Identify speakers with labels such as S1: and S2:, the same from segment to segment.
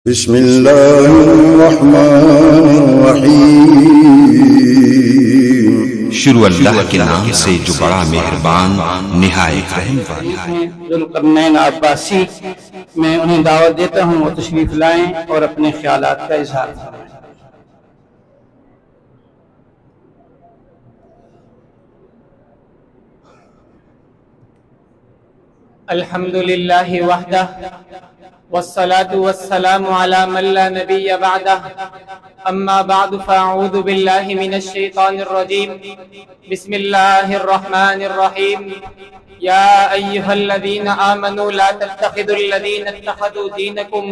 S1: بسم اللہ الرحمن الرحیم۔
S2: شروع اللہ کے نام سے جو بڑا مہربان نہایت رحم والا ہے۔
S3: ذوالقرنین عباسی میں انہیں دعوت دیتا ہوں وہ تشریف لائیں اور اپنے خیالات کا اظہار فرمائیں۔ الحمد للہ وحدہ والصلاة والسلام على من لا نبی بعدہ اما بعد فاعوذ باللہ من الشیطان الرجیم بسم اللہ الرحمن الرحیم یا ایہا الذین آمنوا لا تتخذوا الذین اتخذوا دینکم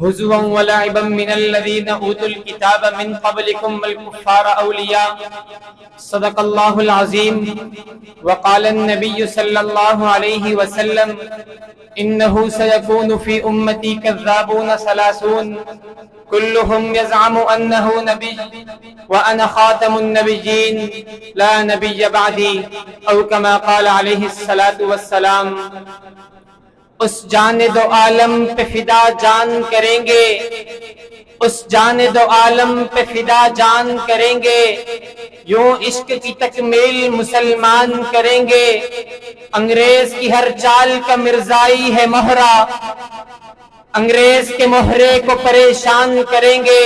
S3: ہزوا ولعبا من الذین اوتوا الکتاب من قبلکم والکفار اولیاء صدق اللہ العظیم۔ وقال النبی صلی اللہ علیہ وسلم انه سيكون في امتي كذابون ثلاثون كلهم يزعم انه نبي وانا خاتم النبيين لا نبي بعدي او كما قال عليه الصلاة والسلام۔ اس جان دو عالم پہ فدا جان کریں گے، اس جان دو عالم پہ فدا جان کریں گے، یوں عشق کی تکمیل مسلمان کریں گے۔ انگریز کی ہر چال کا مرزائی ہے مہرہ، انگریز کے مہرے کو پریشان کریں گے۔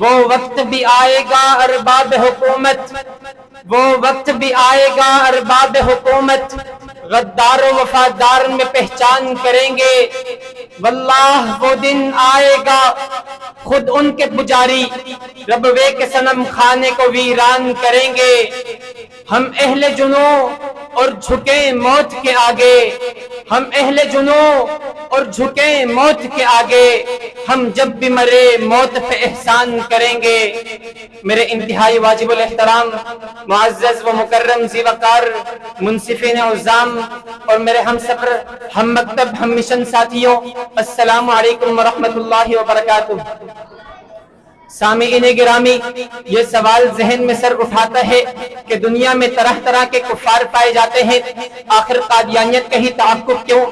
S3: وہ وقت بھی آئے گا ارباب حکومت، وہ وقت بھی آئے گا ارباب حکومت غدار و وفادار میں پہچان کریں گے۔ واللہ وہ دن آئے گا خود ان کے پجاری ربوے کے صنم خانے کو ویران کریں گے۔ ہم اہل جنوں اور جھکیں موت کے آگے، ہم اہل جنوں اور جھکیں موت کے آگے، ہم جب بھی مرے موت پہ احسان کریں گے۔ میرے انتہائی واجب الاحترام معزز و مکرم ذی وقار منصفین عظام اور میرے ہم سفر ہم مکتب ہم مشن ساتھیوں، السلام علیکم ورحمۃ اللہ وبرکاتہ۔ سامعین گرامی، یہ سوال ذہن میں سر اٹھاتا ہے کہ دنیا میں طرح طرح کے کفار پائے جاتے ہیں، آخر قادیانیت کا ہی تعاقب کیوں؟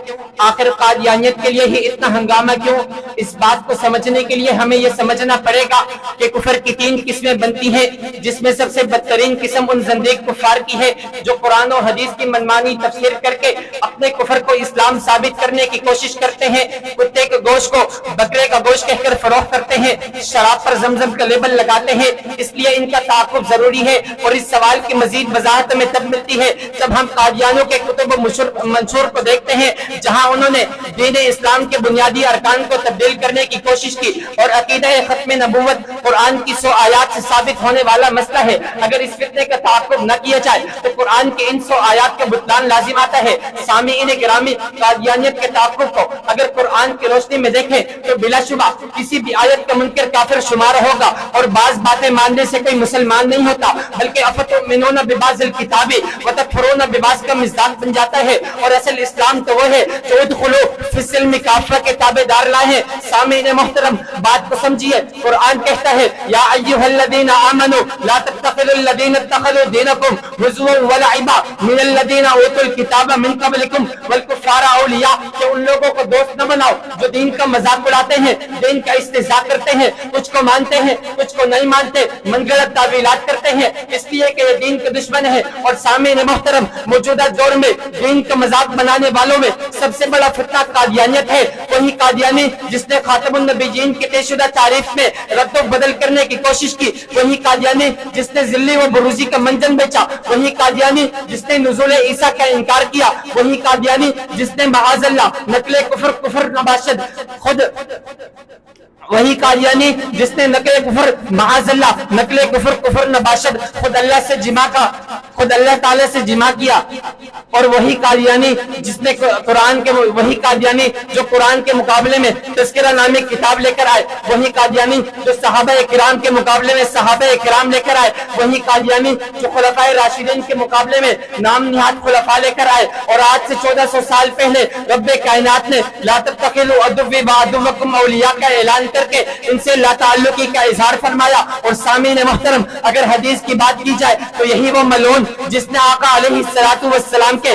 S3: آخر قادیانیت کے لیے ہی اتنا ہنگامہ کیوں؟ اس بات کو سمجھنے کے لیے ہمیں یہ سمجھنا پڑے گا کہ کفر کی 3 قسمیں بنتی ہیں، جس میں سب سے بدترین قسم ان زندیق کفار کی ہے جو قرآن و حدیث کی منمانی تفسیر کر کے اپنے کفر کو اسلام ثابت کرنے کی کوشش کرتے ہیں، کتے کے گوشت کو بکرے کا گوشت کہہ کر فروخت کرتے ہیں، شراب پر زمزم کا لیبل لگاتے ہیں۔ اس لیے ان کا تعاقب ضروری ہے، اور اس سوال کی مزید وضاحت ہمیں تب ملتی ہے جب ہم قادیانیوں کے کتب و منشور کو دیکھتے ہیں، جہاں انہوں نے دین اسلام کے بنیادی ارکان کو تبدیل کرنے کی کوشش کی، اور عقیدہ ختم نبوت قرآن کی 100 آیات سے ثابت ہونے والا مسئلہ ہے۔ اگر اس فتنے کا تعاقب نہ کیا جائے تو قرآن کے ان 100 آیات کا بطلان لازم آتا ہے۔ سامعین گرامی، قادیانیت کے تعاقب کو اگر قرآن کی روشنی میں دیکھیں تو بلا شبہ کسی بھی آیت کا منکر کافر شمار ہوگا، اور بعض باتیں ماننے سے کوئی مسلمان نہیں ہوتا، بلکہ افتؤمنون ببعض الکتاب وتکفرون ببعض کا مزاج بن جاتا ہے۔ اور اصل اسلام تو وہ ہے جو ادخلوا فی السلم کافہ کے تابع دار لائے ہیں۔ سامعین محترم، بات کو سمجھیے، قرآن کہتا ہے یا ایھا الذین آمنوا لا تتخذوا الذین اتخذوا دینکم ہزوا ولعبا من الذین اوتوا الکتاب من قبلکم والکفار اولیاء، کہ ان لوگوں کو دوست نہ بناؤ جو دین کا مذاق اڑاتے ہیں، دین کا استہزاء کرتے ہیں، کچھ کو مانتے ہیں کچھ کو نہیں مانتے، من گڑت تعویلات کرتے ہیں، اس لیے کہ یہ دین کے دشمن ہے۔ اور سامعین محترم، موجودہ دور میں دین کا مذاق بنانے والوں میں سب سے بڑا فتنہ قادیانیت ہے۔ وہی قادیانی جس نے خاتم النبیین کی طے شدہ تعریف میں رد و بدل کرنے کی کوشش کی، وہی قادیانی جس نے ذلی و بروزی کا منجن بیچا، وہی قادیانی جس نے نزول عیسیٰ کا انکار کیا، وہی قادیانی جس نے معاذ اللہ نقل کفر نباشد خود، وہی قادیانی جس نے نقل کفر معاذ اللہ نقل کفر نباشد خود اللہ سے جمع کا، خود اللہ تعالیٰ سے جمع کیا، اور وہی قادیانی جس نے وہی قادیانی جو قرآن کے مقابلے میں تذکرہ نامی کتاب لے کر آئے، وہی قادیانی جو صحابہ کرام کے مقابلے میں صحابہ کرام لے کر آئے، وہی قادیانی جو خلفائے راشدین کے مقابلے میں نام نہاد خلفاء لے کر آئے، اور آج سے 1400 سال پہلے رب کائنات نے لا تتخذوا عدوی وعدوکم اولیاء کا اعلان کر کے ان سے لا تعلقی کا اظہار فرمایا۔ اور سامعین محترم، اگر حدیث کی بات کی جائے تو یہی وہ ملعون جس نے آقا علیہ الصلوۃ والسلام کے